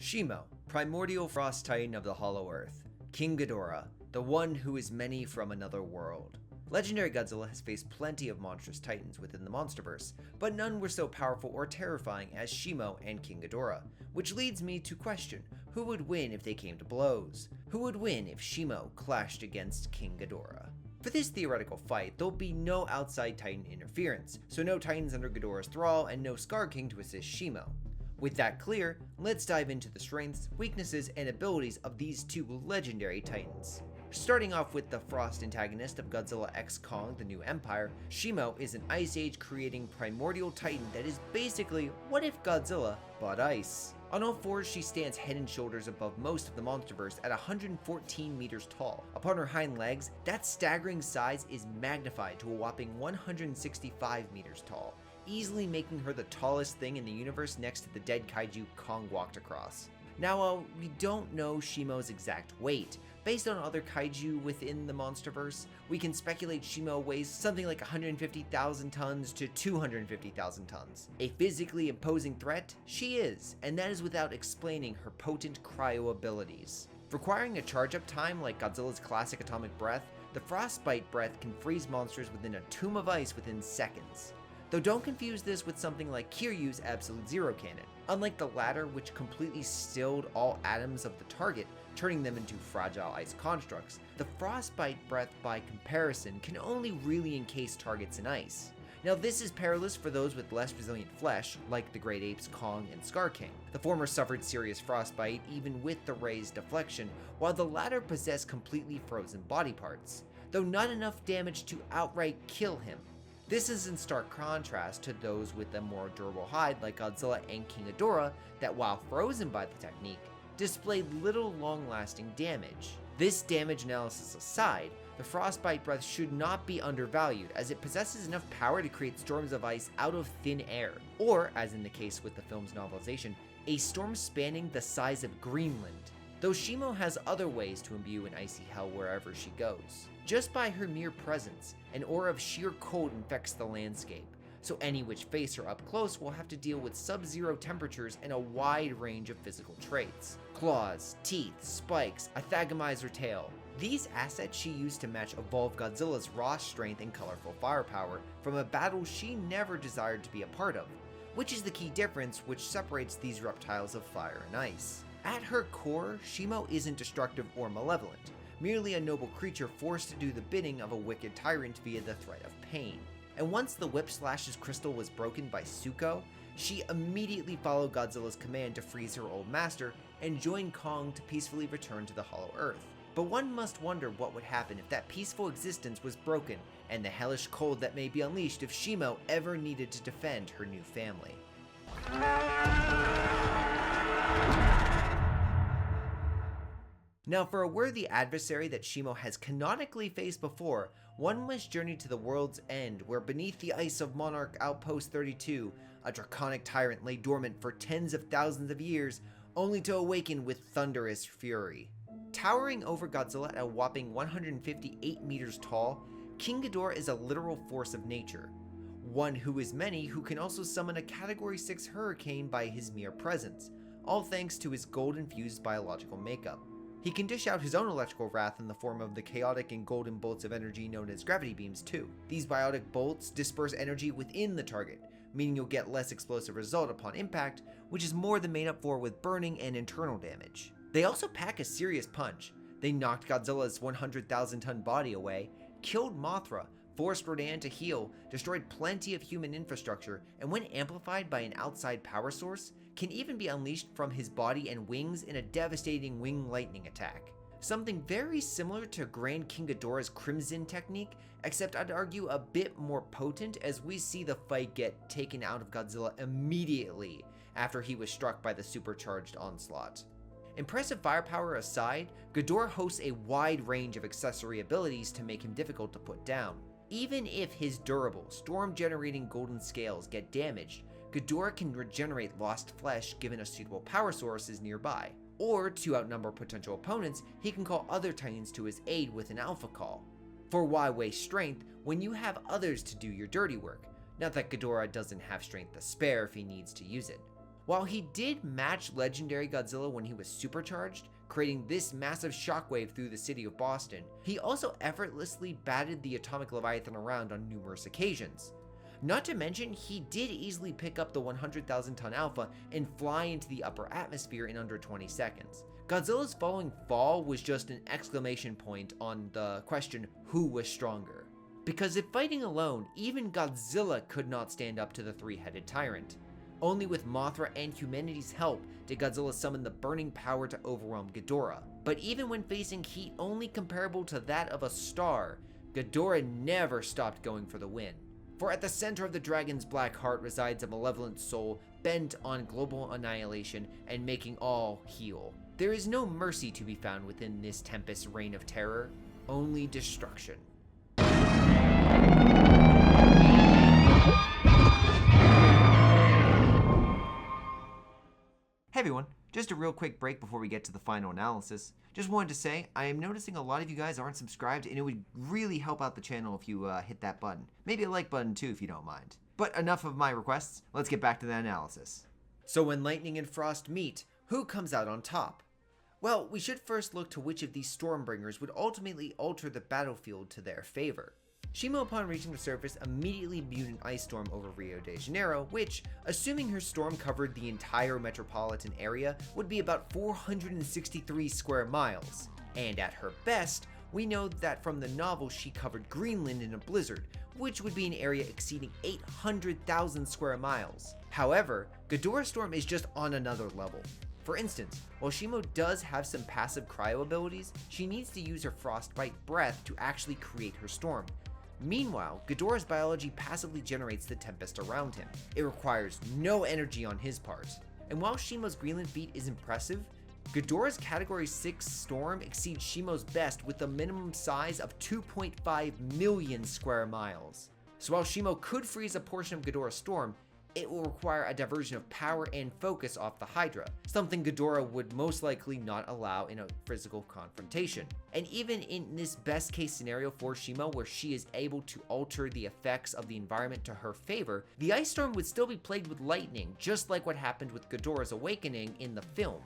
Shimo, primordial frost titan of the Hollow Earth. King Ghidorah, the one who is many from another world. Legendary Godzilla has faced plenty of monstrous titans within the MonsterVerse, but none were so powerful or terrifying as Shimo and King Ghidorah, which leads me to question, who would win if they came to blows? Who would win if Shimo clashed against King Ghidorah? For this theoretical fight, there'll be no outside titan interference, so no titans under Ghidorah's thrall and no Scar King to assist Shimo. With that clear, let's dive into the strengths, weaknesses, and abilities of these two legendary titans. Starting off with the frost antagonist of Godzilla X Kong, the New Empire, Shimo is an Ice Age creating primordial titan that is basically what if Godzilla but ice. On all fours, she stands head and shoulders above most of the MonsterVerse at 114 meters tall. Upon her hind legs, that staggering size is magnified to a whopping 165 meters tall, easily making her the tallest thing in the universe next to the dead kaiju Kong walked across. Now, while we don't know Shimo's exact weight, based on other kaiju within the MonsterVerse, we can speculate Shimo weighs something like 150,000 tons to 250,000 tons. A physically imposing threat, she is, and that is without explaining her potent cryo abilities. Requiring a charge-up time like Godzilla's classic atomic breath, the frostbite breath can freeze monsters within a tomb of ice within seconds. Though don't confuse this with something like Kiryu's Absolute Zero Cannon. Unlike the latter, which completely stilled all atoms of the target, turning them into fragile ice constructs, the frostbite breath by comparison can only really encase targets in ice. Now this is perilous for those with less resilient flesh, like the great apes Kong and Scar King. The former suffered serious frostbite even with the ray's deflection, while the latter possessed completely frozen body parts, though not enough damage to outright kill him. This is in stark contrast to those with a more durable hide like Godzilla and King Ghidorah that, while frozen by the technique, displayed little long-lasting damage. This damage analysis aside, the frostbite breath should not be undervalued as it possesses enough power to create storms of ice out of thin air, or, as in the case with the film's novelization, a storm spanning the size of Greenland. Though Shimo has other ways to imbue an icy hell wherever she goes. Just by her mere presence, an aura of sheer cold infects the landscape, so any which face her up close will have to deal with sub-zero temperatures and a wide range of physical traits. Claws, teeth, spikes, a Thagomizer tail. These assets she used to match evolved Godzilla's raw strength and colorful firepower from a battle she never desired to be a part of, which is the key difference which separates these reptiles of fire and ice. At her core, Shimo isn't destructive or malevolent, merely a noble creature forced to do the bidding of a wicked tyrant via the threat of pain. And once the Whip-Slash's crystal was broken by Suko, she immediately followed Godzilla's command to freeze her old master and join Kong to peacefully return to the Hollow Earth. But one must wonder what would happen if that peaceful existence was broken and the hellish cold that may be unleashed if Shimo ever needed to defend her new family. Now, for a worthy adversary that Shimo has canonically faced before, one must journey to the world's end, where beneath the ice of Monarch Outpost 32, a draconic tyrant lay dormant for tens of thousands of years, only to awaken with thunderous fury. Towering over Godzilla at a whopping 158 meters tall, King Ghidorah is a literal force of nature. One who is many who can also summon a Category 6 hurricane by his mere presence, all thanks to his gold-infused biological makeup. He can dish out his own electrical wrath in the form of the chaotic and golden bolts of energy known as gravity beams too. These biotic bolts disperse energy within the target, meaning you'll get less explosive result upon impact, which is more than made up for with burning and internal damage. They also pack a serious punch. They knocked Godzilla's 100,000 ton body away, killed Mothra, forced Rodan to heal, destroyed plenty of human infrastructure, and when amplified by an outside power source, can even be unleashed from his body and wings in a devastating wing lightning attack. Something very similar to Grand King Ghidorah's Crimson technique, except I'd argue a bit more potent as we see the fight get taken out of Godzilla immediately after he was struck by the supercharged onslaught. Impressive firepower aside, Ghidorah hosts a wide range of accessory abilities to make him difficult to put down. Even if his durable, storm-generating golden scales get damaged, Ghidorah can regenerate lost flesh given a suitable power source is nearby. Or, to outnumber potential opponents, he can call other titans to his aid with an alpha call. For why waste strength when you have others to do your dirty work? Not that Ghidorah doesn't have strength to spare if he needs to use it. While he did match legendary Godzilla when he was supercharged, creating this massive shockwave through the city of Boston, he also effortlessly batted the atomic Leviathan around on numerous occasions. Not to mention, he did easily pick up the 100,000 ton Alpha and fly into the upper atmosphere in under 20 seconds. Godzilla's following fall was just an exclamation point on the question, who was stronger? Because if fighting alone, even Godzilla could not stand up to the three-headed tyrant. Only with Mothra and humanity's help did Godzilla summon the burning power to overwhelm Ghidorah. But even when facing heat only comparable to that of a star, Ghidorah never stopped going for the win. For at the center of the dragon's black heart resides a malevolent soul bent on global annihilation and making all heal. There is no mercy to be found within this Tempest's reign of terror, only destruction. Hey everyone, just a real quick break before we get to the final analysis. Just wanted to say, I am noticing a lot of you guys aren't subscribed, and it would really help out the channel if you hit that button. Maybe a like button too if you don't mind. But enough of my requests, let's get back to the analysis. So when Lightning and Frost meet, who comes out on top? Well, we should first look to which of these Stormbringers would ultimately alter the battlefield to their favor. Shimo, upon reaching the surface, immediately imbued an ice storm over Rio de Janeiro, which, assuming her storm covered the entire metropolitan area, would be about 463 square miles. And at her best, we know that from the novel she covered Greenland in a blizzard, which would be an area exceeding 800,000 square miles. However, Ghidorah's storm is just on another level. For instance, while Shimo does have some passive cryo abilities, she needs to use her frostbite breath to actually create her storm. Meanwhile, Ghidorah's biology passively generates the tempest around him. It requires no energy on his part. And while Shimo's Greenland feat is impressive, Ghidorah's Category 6 storm exceeds Shimo's best with a minimum size of 2.5 million square miles. So while Shimo could freeze a portion of Ghidorah's storm, it will require a diversion of power and focus off the Hydra, something Ghidorah would most likely not allow in a physical confrontation. And even in this best case scenario for Shimo, where she is able to alter the effects of the environment to her favor, the ice storm would still be plagued with lightning, just like what happened with Ghidorah's awakening in the film.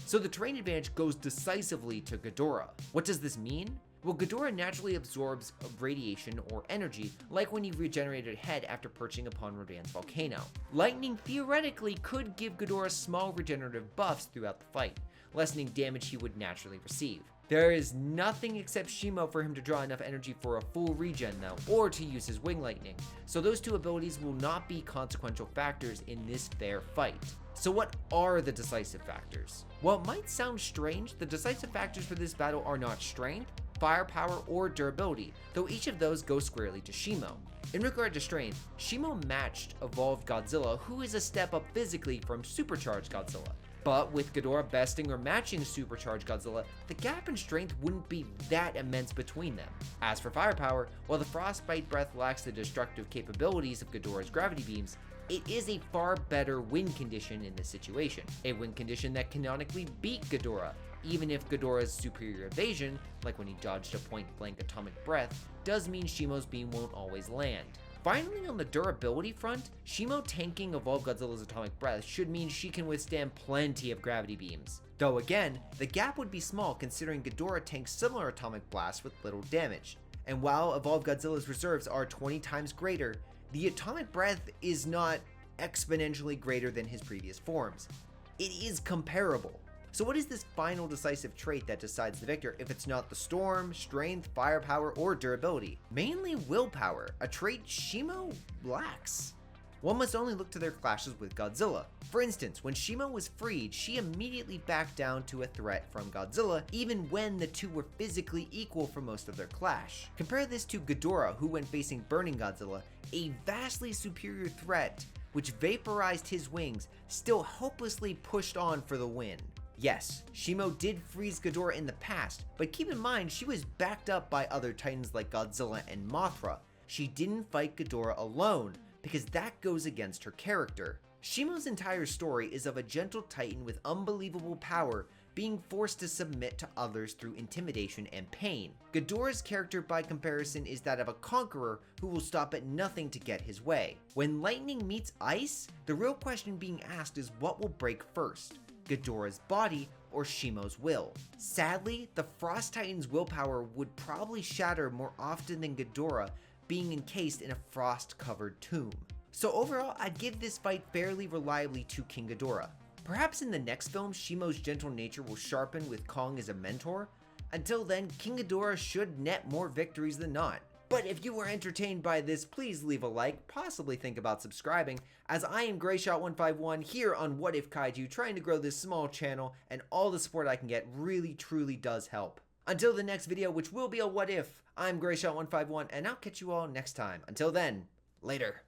So the terrain advantage goes decisively to Ghidorah. What does this mean? Well, Ghidorah naturally absorbs radiation or energy, like when he regenerated a head after perching upon Rodan's volcano. Lightning theoretically could give Ghidorah small regenerative buffs throughout the fight, lessening damage he would naturally receive. There is nothing except Shimo for him to draw enough energy for a full regen though, or to use his wing lightning, so those two abilities will not be consequential factors in this fair fight. So what are the decisive factors? While it might sound strange, the decisive factors for this battle are not strength, firepower, or durability, though each of those go squarely to Shimo. In regard to strength, Shimo matched evolved Godzilla, who is a step up physically from supercharged Godzilla. But with Ghidorah besting or matching supercharged Godzilla, the gap in strength wouldn't be that immense between them. As for firepower, while the frostbite breath lacks the destructive capabilities of Ghidorah's gravity beams, it is a far better wind condition in this situation, a wind condition that canonically beat Ghidorah, even if Ghidorah's superior evasion, like when he dodged a point-blank atomic breath, does mean Shimo's beam won't always land. Finally, on the durability front, Shimo tanking evolved Godzilla's atomic breath should mean she can withstand plenty of gravity beams. Though again, the gap would be small considering Ghidorah tanks similar atomic blasts with little damage. And while evolved Godzilla's reserves are 20 times greater, the atomic breath is not exponentially greater than his previous forms. It is comparable. So what is this final decisive trait that decides the victor if it's not the storm, strength, firepower, or durability? Mainly willpower, a trait Shimo lacks. One must only look to their clashes with Godzilla. For instance, when Shimo was freed, she immediately backed down to a threat from Godzilla, even when the two were physically equal for most of their clash. Compare this to Ghidorah, who when facing burning Godzilla, a vastly superior threat, which vaporized his wings, still hopelessly pushed on for the win. Yes, Shimo did freeze Ghidorah in the past, but keep in mind she was backed up by other titans like Godzilla and Mothra. She didn't fight Ghidorah alone, because that goes against her character. Shimo's entire story is of a gentle titan with unbelievable power being forced to submit to others through intimidation and pain. Ghidorah's character by comparison is that of a conqueror who will stop at nothing to get his way. When lightning meets ice, the real question being asked is what will break first, Ghidorah's body or Shimo's will? Sadly, the Frost Titan's willpower would probably shatter more often than Ghidorah being encased in a frost-covered tomb. So overall, I'd give this fight fairly reliably to King Ghidorah. Perhaps in the next film, Shimo's gentle nature will sharpen with Kong as a mentor. Until then, King Ghidorah should net more victories than not. But if you were entertained by this, please leave a like, possibly think about subscribing, as I am GrayShot151 here on What If Kaiju, trying to grow this small channel, and all the support I can get really truly does help. Until the next video, which will be a What If, I'm GrayShot151, and I'll catch you all next time. Until then, later.